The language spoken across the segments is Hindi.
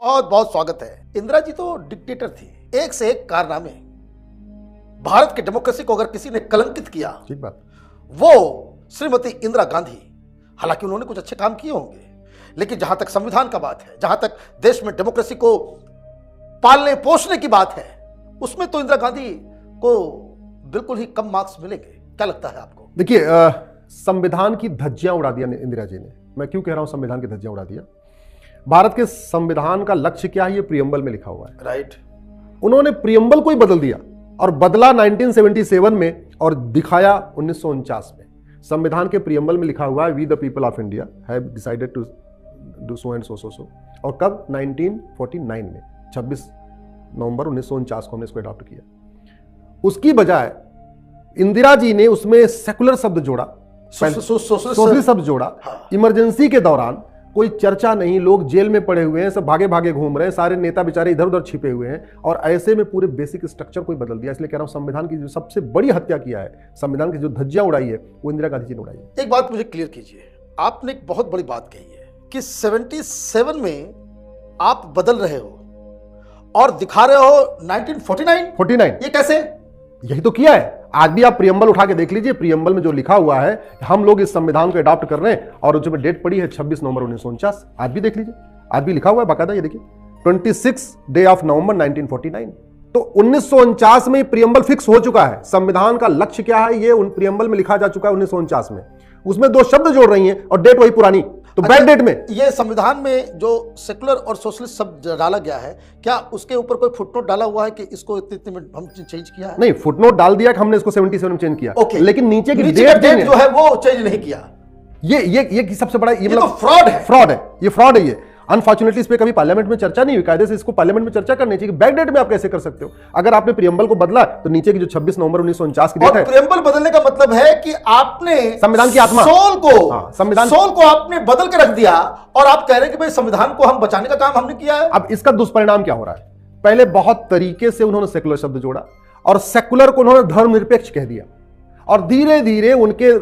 बहुत बहुत स्वागत है। इंदिरा जी तो डिक्टेटर थी, एक से एक कारनामे। भारत की डेमोक्रेसी को अगर किसी ने कलंकित किया, ठीक बात, वो श्रीमती इंदिरा गांधी। हालांकि उन्होंने कुछ अच्छे काम किए होंगे, लेकिन जहां तक संविधान का बात है, जहां तक देश में डेमोक्रेसी को पालने पोषने की बात है, उसमें तो इंदिरा गांधी को बिल्कुल ही कम मार्क्स मिलेंगे। क्या लगता है आपको? देखिए, संविधान की धज्जियां उड़ा दिया इंदिरा जी ने। मैं क्यों कह रहा हूं संविधान की धज्जियां उड़ा दिया? भारत के संविधान का लक्ष्य क्या है, ये प्रियम्बल में लिखा हुआ है। राइट। उन्होंने प्रियम्बल को ही बदल दिया, और बदला 1977 में और दिखाया 1949 में। संविधान के प्रियम्बल में लिखा हुआ है, we the people of India have decided to do so and so so so. और कब? 1949 में, 26 नवंबर 1949 को हमने इसको अडॉप्ट किया। उसकी बजाय इंदिरा जी ने उसमें सेकुलर शब्द जोड़ा, सोशलिस्ट शब्द जोड़ा। इमरजेंसी के दौरान कोई चर्चा नहीं, लोग जेल में पड़े हुए हैं, सब भागे भागे घूम रहे हैं, सारे नेता बेचारे इधर उधर छिपे हुए हैं, और ऐसे में पूरे बेसिक स्ट्रक्चर को बदल दिया। इसलिए कह रहा हूं संविधान की जो सबसे बड़ी हत्या किया है, संविधान की जो धज्जियां उड़ाई है, वो इंदिरा गांधी जी ने उड़ाई है। एक बात मुझे क्लियर कीजिए, आपने एक बहुत बड़ी बात कही है कि 77 में आप बदल रहे हो और दिखा रहे हो 1949। ये कैसे? यही तो किया है। आज भी आप प्रियम्बल उठा के देख लीजिए, प्रियम्बल में जो लिखा हुआ है, हम लोग इस संविधान को अडॉप्ट कर रहे हैं, और उसमें डेट पड़ी है 26 नवंबर 1949। आज भी देख लीजिए, आज भी लिखा हुआ है बाकायदा, ये देखिए 26 डे ऑफ नवंबर 1949। तो 1949 में प्रियम्बल फिक्स हो चुका है। संविधान का लक्ष्य क्या है, ये उन प्रियम्बल में लिखा जा चुका है 1949 में। उसमें दो शब्द जोड़ रही हैं और डेट वही पुरानी, तो बैक डेट में। ये संविधान में जो सेकुलर और सोशलिस्ट शब्द डाला गया है, क्या उसके ऊपर कोई फुटनोट डाला हुआ है कि इसको इतने में हम चेंज किया है? नहीं, फुटनोट डाल दिया कि हमने इसको 77 में चेंज किया। ओके। लेकिन नीचे की डेट जो है वो चेंज नहीं किया। ये सबसे बड़ा ये मतलब फ्रॉड है। ये अनफॉर्चुनेटली इस पे कभी पार्लियामेंट में चर्चा नहीं हुई। कायदे से इसको पार्लियामेंट में चर्चा करनी चाहिए। बैक डेट में आप कैसे कर सकते हो? अगर आपने प्रियम्बल को बदला तो नीचे की जो 26 नवंबर 1949 की डेट है, प्रियम्बल बदलने का मतलब है कि आपने संविधान की आत्मा, सोल को आपने बदल के रख दिया, और आप कह रहे हैं कि भाई संविधान को हम बचाने का काम हमने किया है। अब इसका दुष्परिणाम क्या हो रहा है? पहले बहुत तरीके से उन्होंने सेकुलर शब्द जोड़ा, और सेकुलर को उन्होंने धर्मनिरपेक्ष कह दिया, और धीरे धीरे उनके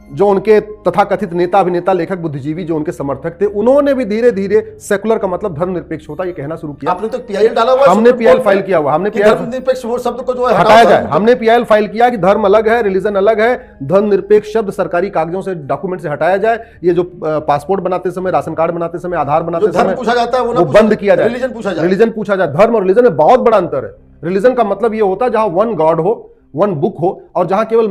जो उनके तथाकथित नेता, अभिनेता, लेखक, बुद्धिजीवी जो उनके समर्थक थे, उन्होंने भी धीरे धीरे सेकुलर का मतलब धर्मनिरपेक्ष होता है ये कहना शुरू किया। आपने तो पीआईएल डाला हुआ है, हमने पीआईएल फाइल किया हुआ, हमने धर्मनिरपेक्ष शब्द को जो है हटाया जाए। हमने पीआईएल फाइल किया कि धर्म अलग है, रिलीजन अलग है, धर्मनिरपेक्ष शब्द सरकारी कागजों से, डॉक्यूमेंट से हटाया जाए। ये जो पासपोर्ट बनाते समय, राशन कार्ड बनाते समय, आधार बनाते समय पूछा जाता है वो बंद किया जाए। रिलीजन पूछा जाए। धर्म और रिलीजन में बहुत बड़ा अंतर है। रिलीजन का मतलब ये होता है जहां वन गॉड हो, वन बुक हो, और जहां केवल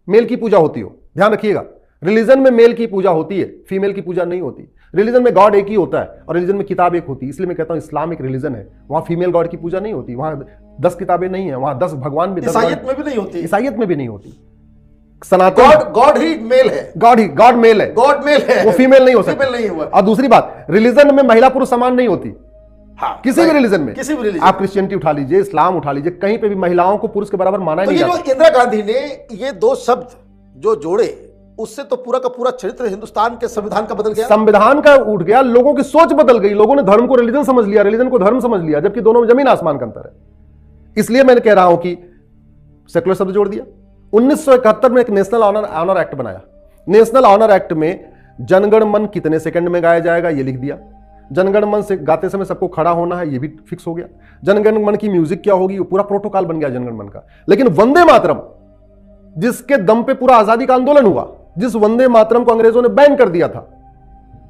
मेल की पूजा होती हो। ध्यान रखिएगा, रिलीजन में मेल की पूजा होती है, फीमेल की पूजा नहीं होती। रिलीजन में गॉड एक ही होता है, और रिलीजन में किताब एक होती है। इसलिए मैं कहता हूं इस्लाम एक रिलीजन है, वहां फीमेल गॉड की पूजा नहीं होती, वहां 10 किताबें नहीं है, वहां 10 भगवान भी, ईसाईयत में भी नहीं होती। ईसाईयत में भी नहीं होती। सनातन गॉड ही मेल है, गॉड मेल है, वो फीमेल नहीं हो सकती। और दूसरी बात, रिलीजन में महिला पुरुष समान नहीं होती। हाँ, किसी भी रिलीजन में, आप क्रिश्चियनिटी उठा लीजिए, इस्लाम उठा लीजिए, कहीं पे भी महिलाओं को पुरुष के बराबर माना ही नहीं जाता। तो इंदिरा गांधी ने ये दो शब्द जो जोड़े, उससे तो पूरा का पूरा चरित्र हिंदुस्तान के संविधान का बदल गया। संविधान का उठ गया, लोगों की सोच बदल गई। लोगों ने धर्म को रिलीजन समझ लिया, रिलीजन को धर्म समझ लिया, जबकि दोनों में जमीन आसमान का अंतर है। इसलिए मैंने कह रहा हूं कि सेकुलर शब्द जोड़ दिया। 1971 में एक नेशनल ऑनर एक्ट बनाया। नेशनल ऑनर एक्ट में जनगण मन कितने सेकंड में गाया जाएगा ये लिख दिया। जनगण मन से गाते समय सबको खड़ा होना है, ये भी फिक्स हो गया। जनगण मन की म्यूजिक क्या होगी, वो पूरा प्रोटोकॉल बन गया जनगण मन का। लेकिन वंदे मातरम, जिसके दम पे पूरा आजादी का आंदोलन हुआ, जिस वंदे मातरम को अंग्रेजों ने बैन कर दिया था,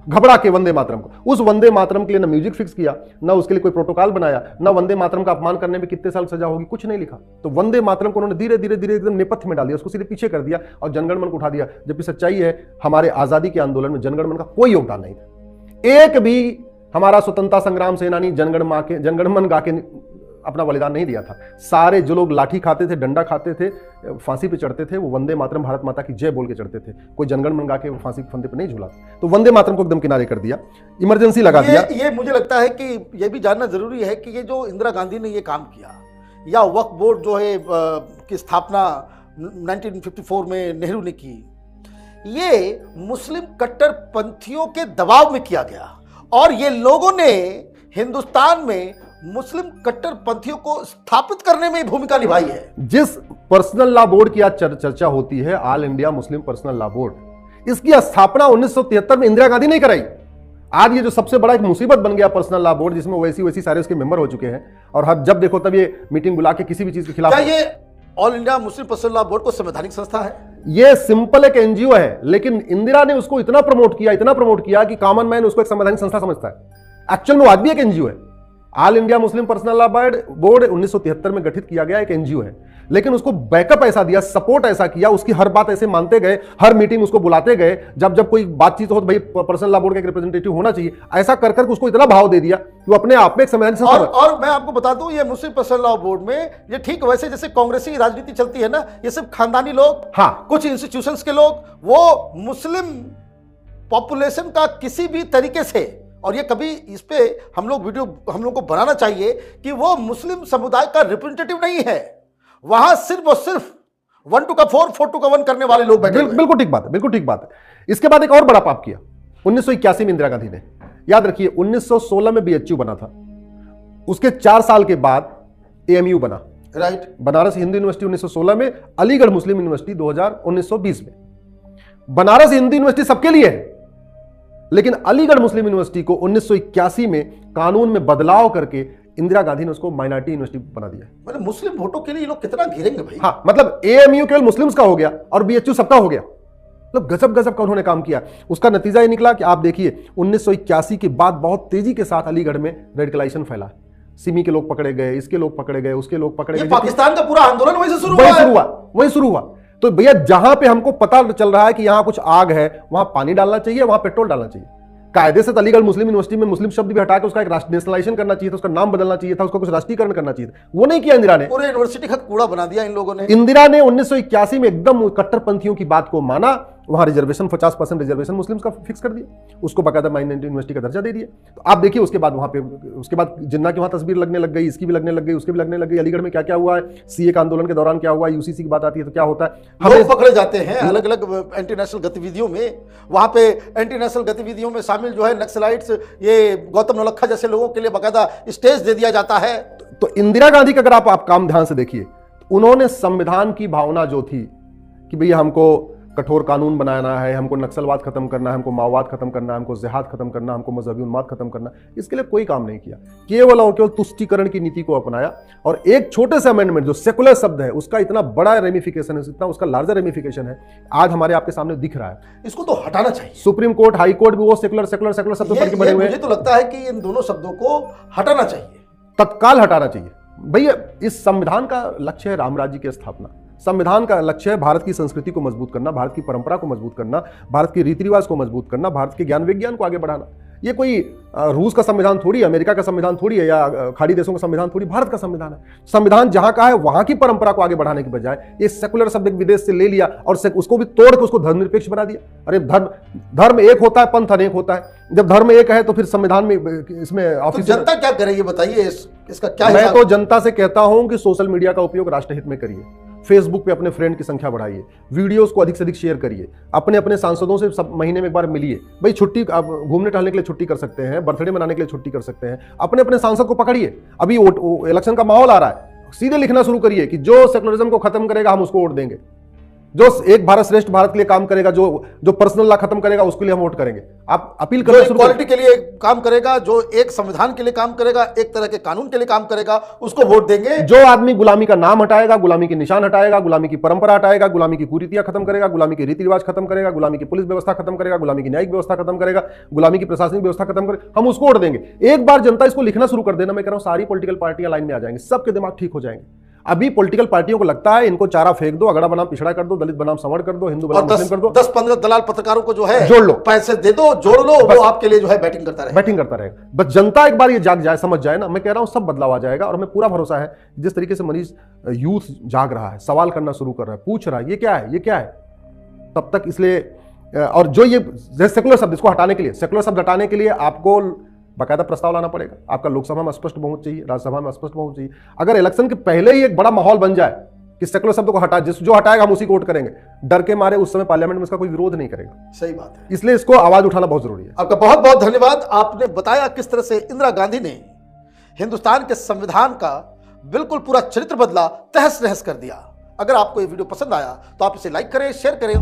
घबरा के वंदे मातरम को, उस वंदे मातरम के लिए ना म्यूजिक फिक्स किया, ना उसके लिए कोई प्रोटोकॉल बनाया, ना वंदे मातरम का अपमान करने में कितने साल सजा होगी, कुछ नहीं लिखा। तो वंदे मातरम को उन्होंने धीरे धीरे धीरे एकदम नेपथ्य में डाल दिया, उसको सीधे पीछे कर दिया और जनगण मन को उठा दिया। जबकि सच्चाई है, हमारे आजादी के आंदोलन में जनगण मन का कोई योगदान नहीं था। एक भी हमारा स्वतंत्रता संग्राम सेनानी जनगण मन गा के अपना बलिदान नहीं दिया था। सारे जो लोग लाठी खाते थे, डंडा खाते थे, फांसी पे चढ़ते थे, वो वंदे मातरम भारत माता की जय बोल के चढ़ते थे। कोई जनगण मन गा के फांसी के फंदे पे नहीं झूला। तो वंदे मातरम को एकदम किनारे कर दिया, इमरजेंसी लगा दिया। ये मुझे लगता है कि ये भी जानना जरूरी है कि ये जो इंदिरा गांधी ने ये काम किया, या वक्फ बोर्ड जो है की स्थापना 1954 में नेहरू ने की, ये मुस्लिम कट्टरपंथियों के दबाव में किया गया, और ये लोगों ने हिंदुस्तान में मुस्लिम कट्टरपंथियों को स्थापित करने में भूमिका निभाई है। जिस पर्सनल लॉ बोर्ड की आज चर्चा होती है, all India Muslim personal law board, इसकी स्थापना 1973 में इंदिरा गांधी ने कराई। आज ये जो सबसे बड़ा एक मुसीबत बन गया पर्सनल लॉ बोर्ड, जिसमें वैसी सारे उसके मेंबर हो चुके हैं, और हर जब देखो तब ये मीटिंग बुला के किसी भी चीज के खिलाफ। क्या ये all India Muslim personal law board को संवैधानिक संस्था है? ये सिंपल एक एनजीओ है, लेकिन इंदिरा ने उसको इतना प्रमोट किया कि कॉमन मैन उसको एक संवैधानिक संस्था समझता है। एक्चुअल में वो आज भी एक एनजीओ है। All India Muslim personal law board 1973 में गठित किया गया एक एनजीओ है, लेकिन उसको बैकअप ऐसा दिया, सपोर्ट ऐसा किया, उसकी हर बात ऐसे मानते गए, हर मीटिंग उसको बुलाते गए, जब कोई बातचीत हो तो भाई पर्सनल लॉ बोर्ड का एक रिप्रेजेंटेटिव होना चाहिए, ऐसा कर करके उसको इतना भाव दे दिया कि वो अपने आप में एक संवैधानिक संस्था। और मैं आपको बता दूं, ये मुस्लिम पर्सनल लॉ बोर्ड में ये ठीक वैसे जैसे कांग्रेसी राजनीति चलती है ना, ये सिर्फ खानदानी लोग, हाँ, कुछ इंस्टीट्यूशंस के लोग, वो मुस्लिम पॉपुलेशन का किसी भी तरीके से, और ये कभी इस पे हम लोग को बनाना चाहिए कि वो मुस्लिम समुदाय का रिप्रेजेंटेटिव नहीं है, वहां सिर्फ और सिर्फ 1 to 4, 4 to 1 करने वाले लोग बैठे। बिल्कुल ठीक बात है, बिल्कुल ठीक बात है। इसके बाद एक और बड़ा पाप किया 1981 में इंदिरा गांधी ने। याद रखिए 1916 में बीएचयू बना था, उसके 4 साल के बाद एएमयू बना, राइट। बनारस हिंदू यूनिवर्सिटी 1916 में, अलीगढ़ मुस्लिम यूनिवर्सिटी 1920 में। बनारस हिंदू यूनिवर्सिटी सबके लिए है, लेकिन अलीगढ़ मुस्लिम यूनिवर्सिटी को 1981 में कानून में बदलाव करके इंदिरा गांधी ने उसको माइनॉरिटी यूनिवर्सिटी बना दिया। मतलब मुस्लिम वोटों के लिए ये लोग कितना घेरेंगे भाई। हाँ, मतलब एएमयू केवल मुस्लिम्स का हो गया और बीएचयू सबका हो गया। मतलब गजब का उन्होंने काम किया। उसका नतीजा ये निकला कि आप देखिए 1981 के बाद बहुत तेजी के साथ अलीगढ़ में रेडिकलाइजेशन फैला। सिमी के लोग पकड़े गए, इसके लोग पकड़े गए, उसके लोग पकड़े गए। पाकिस्तान का पूरा आंदोलन वहीं शुरू हुआ। तो भैया जहां पे हमको पता चल रहा है कि यहां कुछ आग है, वहां पानी डालना चाहिए, वहां पेट्रोल डालना चाहिए। कायदे से अलीगढ़ मुस्लिम यूनिवर्सिटी में मुस्लिम शब्द भी हटा के उसका एक नेशनलाइजेशन करना चाहिए था, उसका नाम बदलना चाहिए था, उसका कुछ राष्ट्रीयकरण करना चाहिए था, वो नहीं किया इंदिरा ने। पूरे यूनिवर्सिटी का कूड़ा बना दिया इन लोगों ने। इंदिरा ने 1981 में एकदम कट्टरपंथियों की बात को माना, वहां रिजर्वेशन 50% रिजर्वेशन मुस्लिम्स का फिक्स कर दिया, उसको बाकायदा माइनॉरिटी यूनिवर्सिटी का दर्जा दे दिया। तो आप देखिए उसके बाद वहां पे, उसके बाद जिन्ना की वहां तस्वीर लगने लग गई, इसकी भी लगने लग गई, उसकी भी लगने लग गई। अलीगढ़ में क्या क्या हुआ है, सीए का आंदोलन के दौरान क्या हुआ, यूसीसी की बात आती है तो क्या होता है, लोग पकड़े जाते हैं अलग अलग एंटी नेशनल गतिविधियों में। वहां पे एंटी नेशनल गतिविधियों में शामिल जो है नक्सलाइट्स, ये गौतम नौलखा जैसे लोगों के लिए बाकायदा स्टेज दे दिया जाता है। तो इंदिरा गांधी का अगर आप काम ध्यान से देखिए, उन्होंने संविधान की भावना जो थी कि भैया हमको कठोर कानून बनाना है, हमको नक्सलवाद खत्म करना है, हमको माओवाद खत्म करना है, हमको जिहाद खत्म करना, हमको मजहबी उन्माद खत्म करना, इसके लिए कोई काम नहीं किया। केवल और केवल तुष्टीकरण की नीति को अपनाया। और एक छोटे से अमेंडमेंट जो सेकुलर शब्द है, उसका इतना बड़ा रेमिफिकेशन है, इतना उसका लार्जर रेमिफिकेशन है, आज हमारे आपके सामने दिख रहा है। इसको तो हटाना चाहिए। सुप्रीम कोर्ट, हाई कोर्ट भी वो सेकुलर शब्द पढ़ के बने हुए हैं। मुझे तो लगता है कि इन दोनों शब्दों को हटाना चाहिए, तत्काल हटाना चाहिए। भैया इस संविधान का लक्ष्य है राम राज्य की स्थापना। संविधान का लक्ष्य है भारत की संस्कृति को मजबूत करना, भारत की परंपरा को मजबूत करना, भारत के रीति रिवाज को मजबूत करना, भारत के ज्ञान विज्ञान को आगे बढ़ाना। ये कोई रूस का संविधान थोड़ी है, अमेरिका का संविधान थोड़ी है, या खाड़ी देशों का संविधान थोड़ी, भारत का संविधान है। संविधान जहां का है वहां की परंपरा को आगे बढ़ाने की बजाय ये सेकुलर शब्द विदेश से ले लिया और उसको भी तोड़ के उसको धर्मनिरपेक्ष बना दिया। अरे धर्म एक होता है, पंथ अनेक होता है। जब धर्म एक है तो फिर संविधान में इसमें ऑफिस जनता क्या करे ये बताइए, इसका क्या? मैं तो जनता से कहता हूं कि सोशल मीडिया का उपयोग राष्ट्रहित में करिए, फेसबुक पे अपने फ्रेंड की संख्या बढ़ाइए, वीडियोस को अधिक से अधिक शेयर करिए, अपने अपने सांसदों से सब महीने में एक बार मिलिए। भाई छुट्टी, आप घूमने टहलने के लिए छुट्टी कर सकते हैं, बर्थडे मनाने के लिए छुट्टी कर सकते हैं, अपने अपने सांसद को पकड़िए। अभी इलेक्शन का माहौल आ रहा है, सीधे लिखना शुरू करिए कि जो सेकुलरिज्म को खत्म करेगा हम उसको वोट देंगे, जो एक भारत श्रेष्ठ भारत के लिए काम करेगा, जो पर्सनल लॉ खत्म करेगा उसके लिए हम वोट करेंगे। आप अपील करें, जो इक्वालिटी के लिए काम करेगा, जो एक संविधान के लिए काम करेगा, एक तरह के कानून के लिए काम करेगा, उसको वोट देंगे। जो आदमी गुलामी का नाम हटाएगा, गुलामी के निशान हटाएगा, गुलामी की परंपरा हटाएगा, गुलामी की कुरीतियां खत्म करेगा, गुलामी के रीति रिवाज खत्म करेगा, गुलामी की पुलिस व्यवस्था खत्म करेगा, गुलामी की न्यायिक व्यवस्था खत्म करेगा, गुलामी की प्रशासनिक व्यवस्था खत्म करेगा, हम उसको वोट देंगे। एक बार जनता इसको लिखना शुरू कर देना, मैं कह रहा हूं सारी पॉलिटिकल पार्टियां लाइन में आ जाएंगी, सबके दिमाग ठीक हो जाएंगे। अभी पॉलिटिकल पार्टियों को लगता है इनको चारा फेंक दो, अगड़ा बनाम पिछड़ा कर दो, दलित बनाम संवर्ण कर दो, हिंदू बनाम मुस्लिम कर दो, 10-15 दलाल पत्रकारों को जो है जोड़ लो, पैसे दे दो, जोड़ लो, वो आपके लिए जो है बैटिंग करता रहेगा। बस जनता एक बार ये जाग जाए, समझ जाए ना, मैं कह रहा हूं सब बदलाव आ जाएगा। और मैं पूरा भरोसा है जिस तरीके से मनीष यूथ जाग रहा है, सवाल करना शुरू कर रहा है, पूछ रहा है ये क्या है, ये क्या है, तब तक इसलिए, और जो ये सेकुलर शब्द, इसको हटाने के लिए, सेकुलर शब्द हटाने के लिए आपको बाकायदा प्रस्ताव लाना पड़ेगा। आपका लोकसभा में स्पष्ट बहुमत चाहिए, राज्यसभा में स्पष्ट बहुमत चाहिए। अगर इलेक्शन के पहले ही एक बड़ा माहौल बन जाए कि सेकुलर शब्द को हटा, जो हटाएगा हम उसी को वोट करेंगे, डर के मारे उस समय पार्लियामेंट में इसका कोई विरोध नहीं करेगा। सही बात है, इसलिए इसको आवाज उठाना बहुत जरूरी है। आपका बहुत बहुत धन्यवाद। आपने बताया किस तरह से इंदिरा गांधी ने हिंदुस्तान के संविधान का बिल्कुल पूरा चरित्र बदला, तहस नहस कर दिया। अगर आपको ये वीडियो पसंद आया तो आप इसे लाइक करें, शेयर करें।